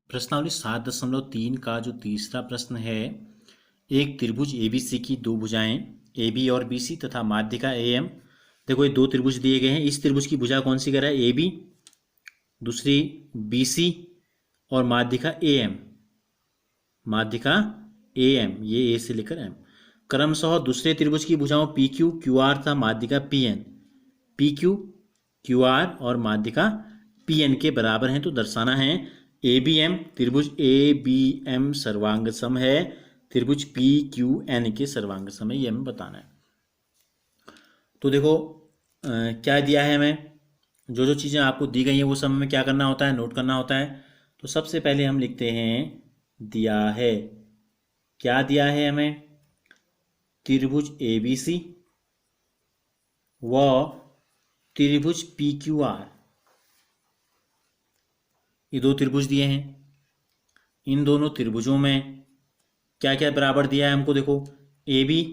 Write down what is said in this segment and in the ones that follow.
प्रश्नावली 7.3 का जो तीसरा प्रश्न है, एक त्रिभुज एबीसी की दो भुजाएं AB और BC तथा माध्यिका AM। देखो ये दो त्रिभुज दिए गए हैं। इस त्रिभुज की भुजा कौन सी कह रहा है? AB, दूसरी BC और माध्यिका AM। माध्यिका AM, ये A से लेकर M। क्रमशः दूसरे त्रिभुज की भुजाओं PQ, QR तथा माध्यिका PN। PQ, QR और माध्यिका PN के बराबर हैं। तो दर्शाना है ABM, त्रिभुज ABM सर्वांग सम है त्रिभुज PQN के सर्वांग सम है, ये हमें बताना है। तो देखो क्या दिया है हमें, जो जो चीज़ें आपको दी गई हैं वो सब हमें क्या करना होता है, नोट करना होता है। तो सबसे पहले हम लिखते हैं दिया है। क्या दिया है हमें? त्रिभुज ABC व त्रिभुज PQR, ये दो त्रिभुज दिए हैं। इन दोनों त्रिभुजों में क्या क्या बराबर दिया है हमको, देखो AB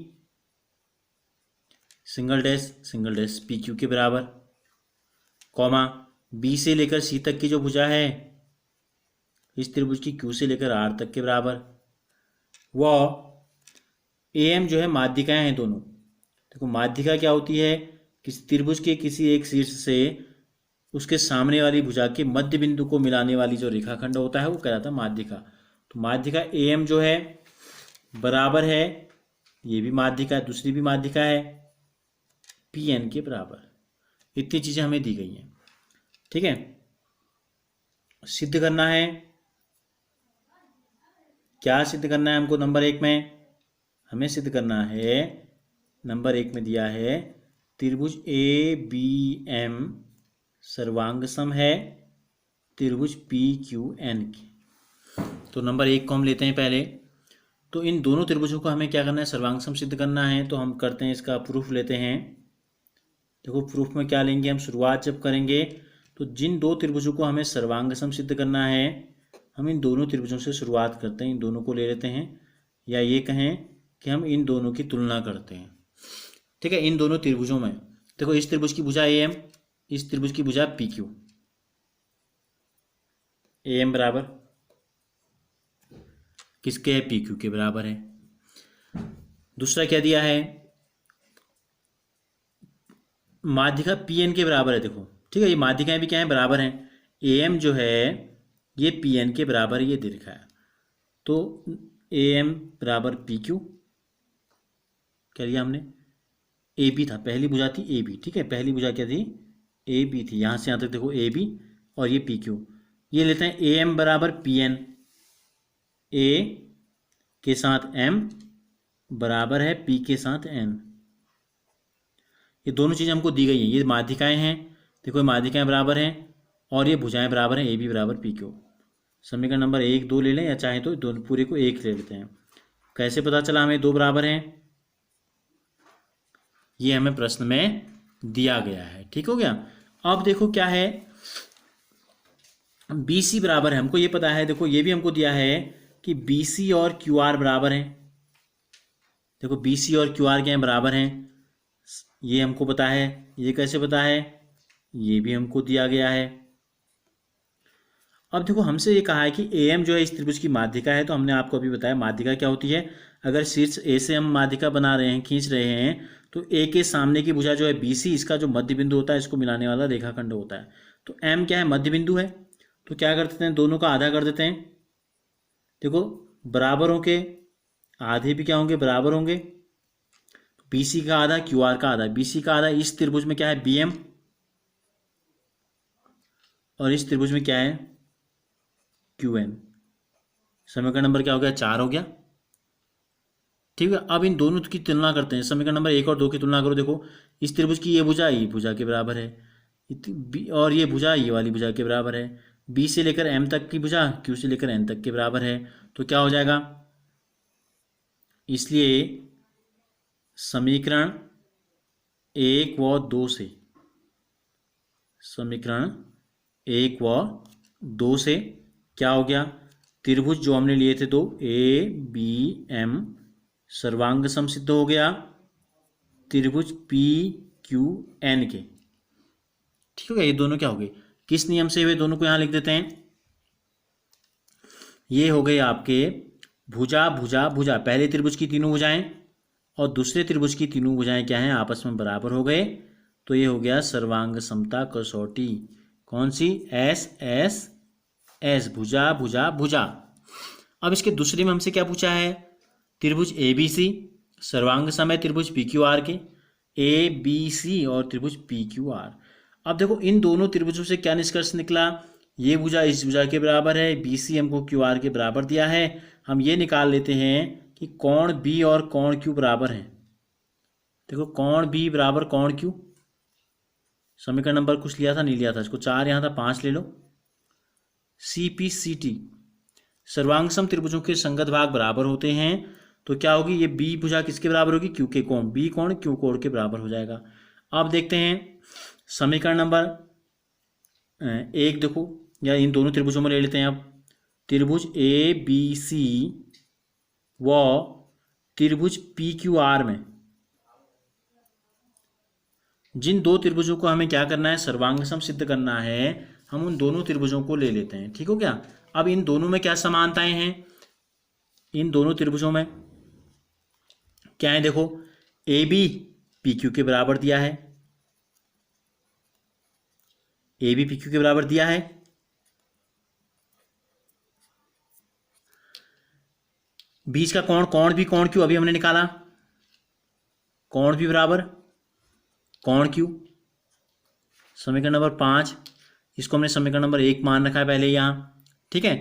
सिंगल डैश PQ के बराबर, कॉमा B से लेकर C तक की जो भुजा है इस त्रिभुज की Q से लेकर R तक के बराबर, व AM जो है माध्यिकाएं हैं दोनों। देखो माध्यिका क्या होती है? किसी त्रिभुज के किसी एक शीर्ष से उसके सामने वाली भुजा के मध्य बिंदु को मिलाने वाली जो रेखाखंड होता है वो कहलाता है माध्यिका। तो माध्यिका AM जो है बराबर है, ये भी माध्यिका, दूसरी भी माध्यिका है PN के बराबर। इतनी चीजें हमें दी गई हैं, ठीक है। सिद्ध करना है, क्या सिद्ध करना है हमको? नंबर 1 में हमें सिद्ध करना है, नंबर 1 में दिया है त्रिभुज ABM सर्वांग सम है त्रिभुज PQN की। तो नंबर 1 को हम लेते हैं पहले। तो इन दोनों त्रिभुजों को हमें क्या करना है? सर्वांग सम सिद्ध करना है। तो हम करते हैं, इसका प्रूफ लेते हैं। देखो प्रूफ में क्या लेंगे हम, शुरुआत जब करेंगे तो जिन दो त्रिभुजों को हमें सर्वांग सम सिद्ध करना है हम इन दोनों त्रिभुजों से शुरुआत करते हैं। इन दोनों को ले लेते हैं, या ये कहें कि हम इन दोनों की तुलना करते हैं, ठीक है। इन दोनों त्रिभुजों में देखो इस त्रिभुज की भुजा AM, इस त्रिभुज की भुजा PQ। AM बराबर किसके है? PQ के बराबर है। दूसरा क्या दिया है? माध्यिका PN के बराबर है। देखो ठीक है, ये माध्यिकाएं भी क्या है? बराबर हैं। AM जो है ये PN के बराबर ये दे रखा है। तो AM बराबर PQ, क्या लिया हमने? AB था, पहली भुजा थी AB, ठीक है। पहली भुजा क्या थी? AB थी। यहाँ से यहाँ तक देखो AB और ये PQ। ये लेते हैं AM बराबर PN, A के साथ M बराबर है P के साथ N। ये दोनों चीज़ें हमको दी गई हैं। ये माध्यिकाएं हैं, देखो ये माध्यिकाएं बराबर हैं और ये भुजाएं बराबर हैं AB बराबर PQ। समीकरण नंबर 1, 2 ले लें, या चाहे तो दोनों पूरे को 1 ले लेते हैं। कैसे पता चला हमें दो बराबर हैं? ये हमें प्रश्न में दिया गया है, ठीक हो गया। अब देखो क्या है, BC बराबर है, हमको ये पता है। देखो ये भी हमको दिया है कि BC और QR बराबर हैं। देखो BC और QR क्या है? बराबर हैं, ये हमको पता है। ये कैसे पता है? ये भी हमको दिया गया है। अब देखो हमसे ये कहा है कि AM जो है इस त्रिभुज की माध्यिका है। तो हमने आपको अभी बताया माध्यिका क्या होती है। अगर शीर्ष A से हम माध्यिका बना रहे हैं, खींच रहे हैं, तो A के सामने की भुजा जो है BC, इसका जो मध्य बिंदु होता है इसको मिलाने वाला रेखाखंड होता है। तो M क्या है? मध्य बिंदु है। तो क्या कर देते हैं? दोनों का आधा कर देते हैं। देखो बराबरों के आधे भी क्या होंगे? बराबर होंगे। BC का आधा, QR का आधा। BC का आधा इस त्रिभुज में क्या है? BM, और इस त्रिभुज में क्या है? QN। समीकरण नंबर क्या हो गया? 4 हो गया, ठीक है। अब इन दोनों की तुलना करते हैं। समीकरण नंबर 1 और 2 की तुलना करो। देखो इस त्रिभुज की ये भुजा के बराबर है, और ये भुजा ये वाली भुजा के बराबर है। B से लेकर M तक की भुजा Q से लेकर N तक के बराबर है। तो क्या हो जाएगा? इसलिए समीकरण 1 व 2 से, समीकरण 1 व 2 से क्या हो गया? त्रिभुज जो हमने लिए थे दो ABM सर्वांग सम सिद्ध हो गया त्रिभुज PQN के, ठीक है। ये दोनों क्या हो गए? किस नियम से हुए? दोनों को यहां लिख देते हैं। ये हो गए आपके भुजा भुजा भुजा, पहले त्रिभुज की तीनों भुजाएं और दूसरे त्रिभुज की तीनों भुजाएं क्या हैं, आपस में बराबर हो गए। तो ये हो गया सर्वांग समता कसौटी, कौन सी, एस एस एस, भुजा भुजा भुजा। अब इसके दूसरे में हमसे क्या पूछा है, त्रिभुज ए बी सी सर्वांग सम है त्रिभुज पी क्यू आर के, ए बी सी और त्रिभुज पी क्यू आर। अब देखो इन दोनों त्रिभुजों से क्या निष्कर्ष निकला, ये भुजा इस भुजा के बराबर है, बी सी हमको क्यू आर के बराबर दिया है। हम ये निकाल लेते हैं कि कोण बी और कोण क्यू बराबर हैं। देखो कोण बी बराबर कोण क्यू, समीकरण नंबर कुछ लिया था नहीं लिया था, इसको 4 यहाँ था 5 ले लो। सी पी सी टी सर्वांग सम त्रिभुजों के संगत भाग बराबर होते हैं, तो क्या होगी, ये बी भुजा किसके बराबर होगी, क्यू के कोण, बी कोण क्यू कोण के बराबर हो जाएगा। अब देखते हैं समीकरण नंबर 1 देखो, या इन दोनों त्रिभुजों में ले लेते हैं। अब त्रिभुज ए बी सी व त्रिभुज पी क्यू आर में जिन दो त्रिभुजों को हमें क्या करना है, सर्वांग सम सिद्ध करना है, हम उन दोनों त्रिभुजों को ले लेते हैं। ठीक हो क्या। अब इन दोनों में क्या समानताएं हैं, इन दोनों त्रिभुजों में क्या है, देखो ए बी पी क्यू के बराबर दिया है, ए बी पी क्यू के बराबर दिया है। बीच का कोण, कोण भी कोण क्यू अभी हमने निकाला, कोण भी बराबर कोण क्यू। समीकरण नंबर 5, इसको हमने समीकरण नंबर 1 मान रखा है पहले यहाँ, ठीक है।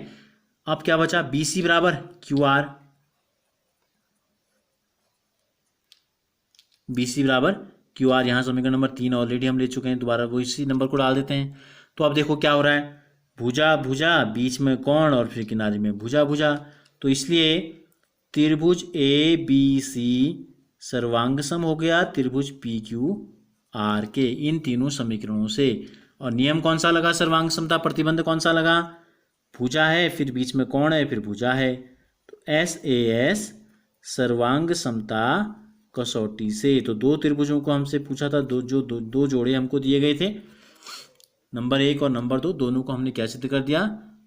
अब क्या बचा, बी सी बराबर क्यू आर, बी सी बराबर क्यू आर। यहाँ समीकरण नंबर 3 ऑलरेडी हम ले चुके हैं, दोबारा वो इसी नंबर को डाल देते हैं। तो अब देखो क्या हो रहा है, भुजा भुजा, बीच में कोण और फिर किनारे में भुजा भुजा, तो इसलिए त्रिभुज ए बी सी सर्वांग सम हो गया त्रिभुज पी क्यू आर के इन तीनों समीकरणों से। और नियम कौन सा लगा, सर्वांग समता प्रतिबंध कौन सा लगा, भुजा है फिर बीच में कोण है फिर भुजा है, तो एस ए एस सर्वांग समता कसौटी से। तो दो त्रिभुजों को हमसे पूछा था, दो जोड़े हमको दिए गए थे, नंबर 1 और नंबर 2, दोनों को हमने क्या सिद्ध कर दिया,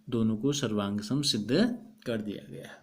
दोनों को सर्वांग सम सिद्ध कर दिया गया।